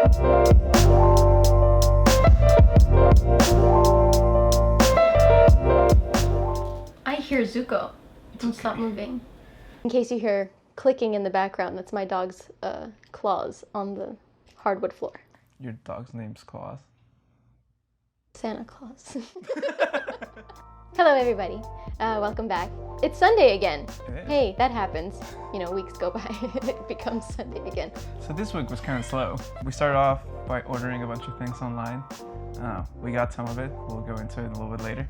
I hear Zuko. Don't stop moving. In case you hear clicking in the background, that's my dog's claws on the hardwood floor. Your dog's name's Claus? Santa Claus. Hello everybody, welcome back. It's Sunday again. Hey, that happens. You know, weeks go by and it becomes Sunday again. So this week was kind of slow. We started off by ordering a bunch of things online. We got some of it, we'll go into it a little bit later.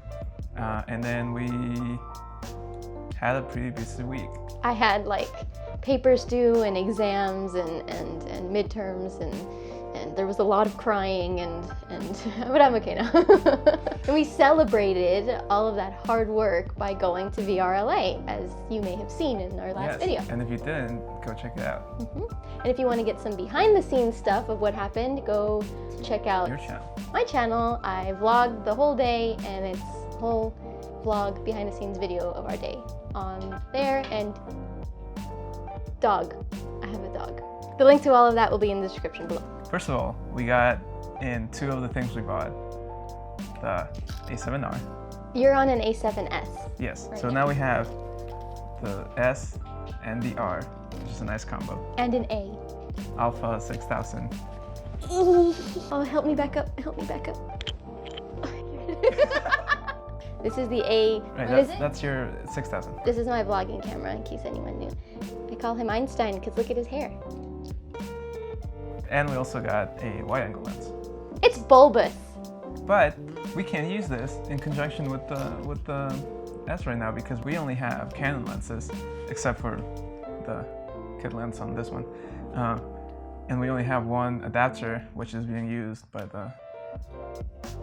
And then we had a pretty busy week. I had like papers due and exams and midterms and there was a lot of crying but I'm okay now. And we celebrated all of that hard work by going to VRLA, as you may have seen in our last video. And if you didn't, go check it out. And if you want to get some behind the scenes stuff of what happened, go check out your channel. My channel. I vlogged the whole day and it's a whole vlog behind the scenes video of our day on there. And dog, I have a dog. The link to all of that will be in the description below. First of all, we got in two of the things we bought, the A7R. You're on an A7S. Yes, right so now we have the S and the R, which is a nice combo. And an A. Alpha 6000. Oh, help me back up, help me back up. This is the A, right, that's your 6000. This is my vlogging camera, in case anyone knew. I call him Einstein because look at his hair. And we also got a wide-angle lens. It's bulbous. But we can't use this in conjunction with the S right now because we only have Canon lenses, except for the kit lens on this one. And we only have one adapter, which is being used by the...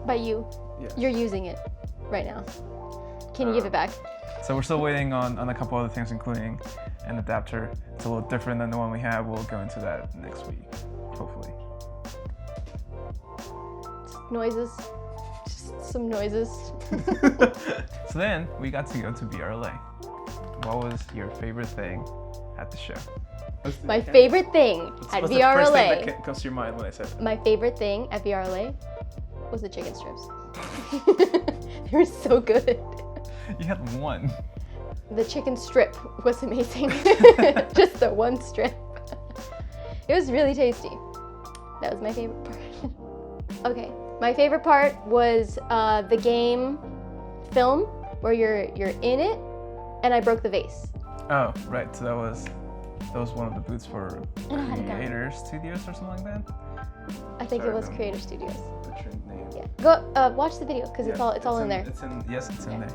By you. Yeah. You're using it right now. Can you give it back? So we're still waiting on a couple other things, including an adapter. It's a little different than the one we have. We'll go into that next week, hopefully. Noises. Just some noises. So then we got to go to VRLA. What was your favorite thing at the show? My favorite thing at What's VRLA. the first thing that comes to your mind when I said that? My favorite thing at VRLA was the chicken strips. They were so good. You had one. The chicken strip was amazing. Just the one strip. It was really tasty. That was my favorite part. Okay, my favorite part was the game film where you're in it, and I broke the vase. Oh, right. So that was one of the booths for Creator Studios or something like that. I think it was Creator Studios. Name. Yeah. Go watch the video because it's all in there. It's in there.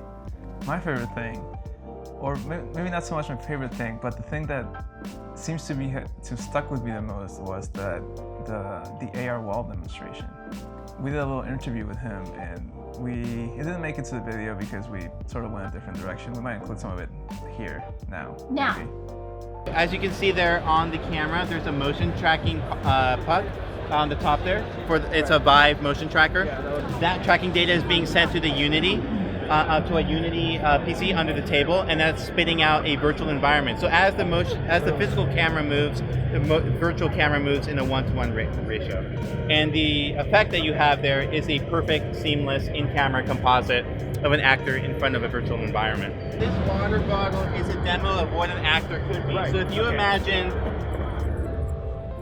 My favorite thing, or maybe not so much my favorite thing, but the thing that seems to stuck with me the most was the AR wall demonstration. We did a little interview with him, and it didn't make it to the video because we sort of went a different direction. We might include some of it here now. Maybe. As you can see there on the camera, there's a motion tracking puck on the top there. It's a Vive motion tracker. That tracking data is being sent to the Unity, to a Unity PC under the table, and that's spitting out a virtual environment. So as the physical camera moves, the virtual camera moves in a 1-to-1 ratio. And the effect that you have there is a perfect, seamless, in-camera composite of an actor in front of a virtual environment. This water bottle is a demo of what an actor could be. Right. So if you imagine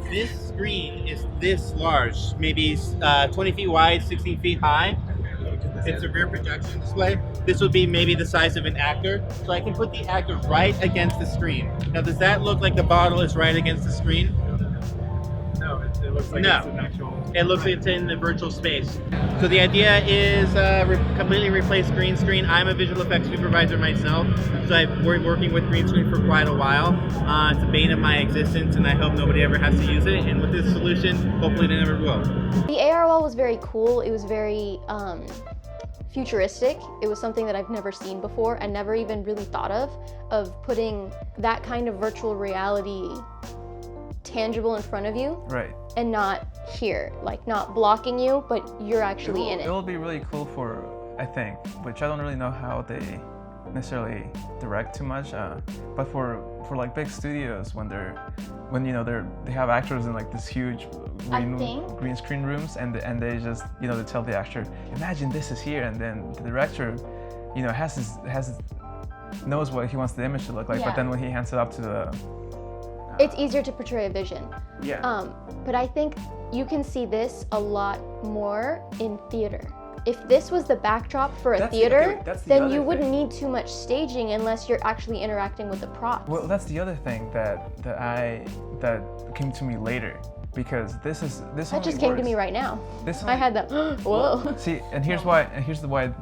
this screen is this large, maybe 20 feet wide, 16 feet high. It's a rear projection display. This would be maybe the size of an actor. So I can put the actor right against the screen. Now, does that look like the bottle is right against the screen? No, it looks like it's an actual... It looks like it's in the virtual space. So the idea is completely replace green screen. I'm a visual effects supervisor myself, so I've been working with green screen for quite a while. It's a bane of my existence, and I hope nobody ever has to use it. And with this solution, hopefully they never will. The AR wall was very cool. It was very futuristic. It was something that I've never seen before and never even really thought of putting that kind of virtual reality tangible in front of you. Right. And not here, like not blocking you, but you're actually in it. It will be really cool for, I think, which I don't really know how they necessarily direct too much, but for like big studios when they have actors in like this huge green screen rooms, and they just they tell the actor, imagine this is here, and then the director knows what he wants the image to look like, but then when he hands it up to the it's easier to portray a vision. But I think you can see this a lot more in theater. If this was the backdrop for a theater, then you wouldn't need too much staging unless you're actually interacting with the props. Well, that's the other thing that came to me later, because this just came to me right now. I had that. Whoa. See, and here's why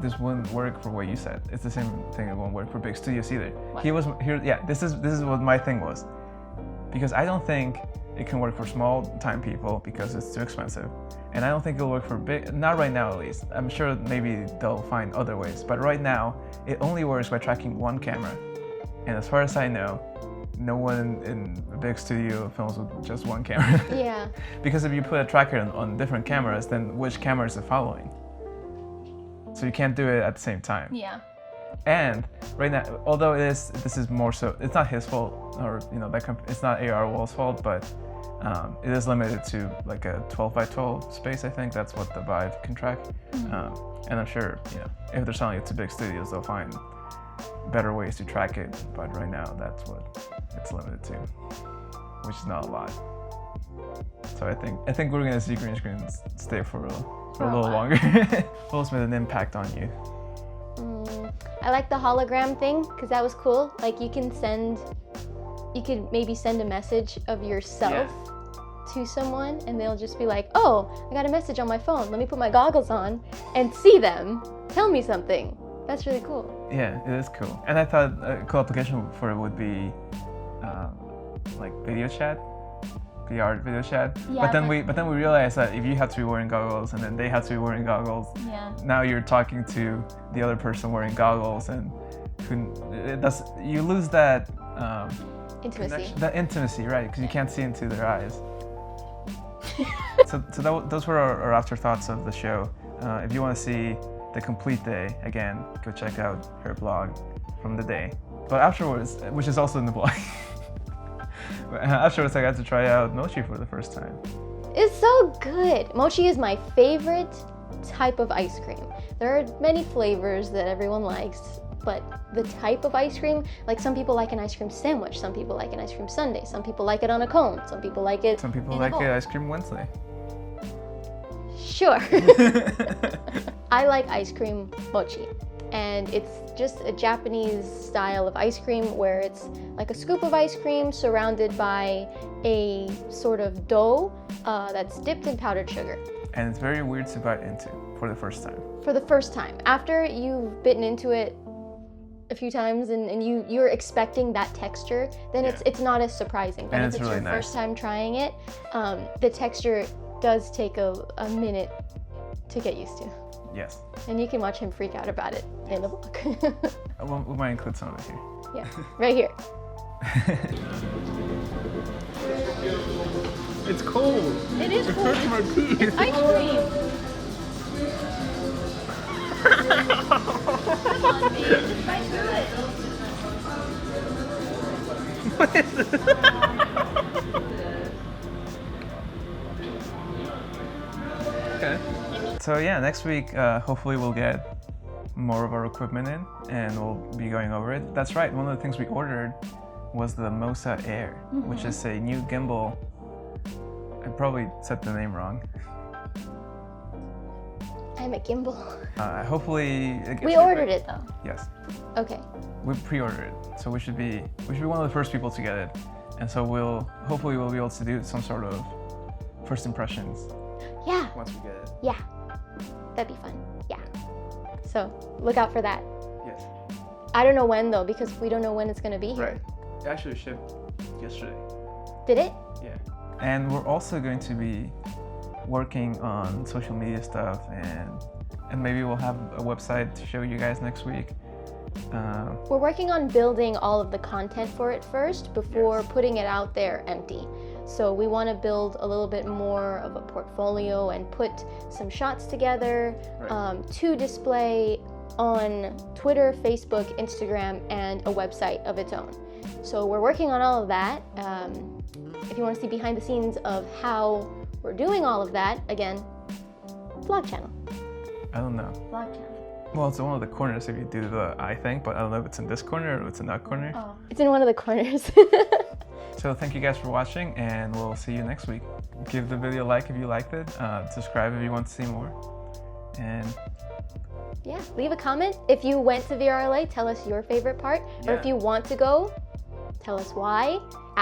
this wouldn't work for what you said. It's the same thing. It won't work for big studios either. What? This is what my thing was, because I don't think it can work for small time people because it's too expensive. And I don't think it'll work for big, not right now at least. I'm sure maybe they'll find other ways. But right now, it only works by tracking one camera. And as far as I know, no one in a big studio films with just one camera. Yeah. Because if you put a tracker on different cameras, then which camera is it following? So you can't do it at the same time. Yeah. And right now, although this is more so, it's not his fault, or it's not VRLA's fault, but it is limited to like a 12 by 12 space. I think that's what the Vive can track. And I'm sure if they're selling it to big studios, they'll find better ways to track it. But right now, that's what it's limited to, which is not a lot. So I think we're gonna see green screens stay for a little longer. What else made an impact on you? I like the hologram thing because that was cool. Like you could maybe send a message of yourself to someone, and they'll just be like, oh, I got a message on my phone. Let me put my goggles on and see them. Tell me something. That's really cool. Yeah, it is cool. And I thought a cool application for it would be like video chat. VR video chat. Yeah, but then we realized that if you have to be wearing goggles and then they have to be wearing goggles, now you're talking to the other person wearing goggles, and you lose that intimacy. That intimacy, right? Because you can't see into their eyes. So those were our afterthoughts of the show. If you want to see the complete day, again, go check out her blog from the day. But afterwards, which is also in the blog. Afterwards, I got to try out mochi for the first time. It's so good. Mochi is my favorite type of ice cream. There are many flavors that everyone likes, but the type of ice cream, like some people like an ice cream sandwich, some people like an ice cream sundae, some people like it on a cone, some people like it Some people like it ice cream Wednesday. Sure. I like ice cream mochi. And it's just a Japanese style of ice cream where it's like a scoop of ice cream surrounded by a sort of dough that's dipped in powdered sugar. And it's very weird to bite into for the first time. For the first time. After you've bitten into it a few times and you're expecting that texture, then it's not as surprising. But and if it's really your first time trying it, the texture does take a minute to get used to. Yes. And you can watch him freak out about it in the book. We might include some of it here. Yeah, right here. It's cold. It is cold. It hurts my teeth. It's ice cream. Come on, babe. Just bite through it. What is this? Okay. So yeah, next week hopefully we'll get more of our equipment in and we'll be going over it. That's right, one of the things we ordered was the Mosa Air, which is a new gimbal. I probably said the name wrong. I'm a gimbal. Hopefully it gets We ordered it though. Yes. Okay. We pre-ordered it, so we should be one of the first people to get it, and so hopefully we'll be able to do some sort of first impressions. Yeah. Once we get it. Yeah. That'd be fun. Yeah. So look out for that. Yes. I don't know when though, because we don't know when it's gonna be here. Right. It actually shipped yesterday. Did it? Yeah. And we're also going to be working on social media stuff, and maybe we'll have a website to show you guys next week. We're working on building all of the content for it first before putting it out there empty. So we want to build a little bit more of a portfolio and put some shots together to display on Twitter, Facebook, Instagram, and a website of its own. So we're working on all of that. If you want to see behind the scenes of how we're doing all of that, again, vlog channel. I don't know. Vlog channel. Well, it's in one of the corners if you do the eye thing, but I don't know if it's in this corner or if it's in that corner. Oh. It's in one of the corners. So thank you guys for watching, and we'll see you next week. Give the video a like if you liked it. Subscribe if you want to see more. And yeah, leave a comment. If you went to VRLA, tell us your favorite part. Or if Yeah. you want to go, tell us why.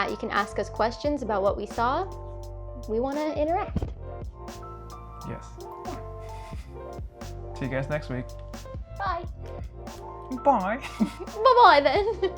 You can ask us questions about what we saw. We want to interact. yes. See you guys next week. Bye. Bye. Bye-bye then.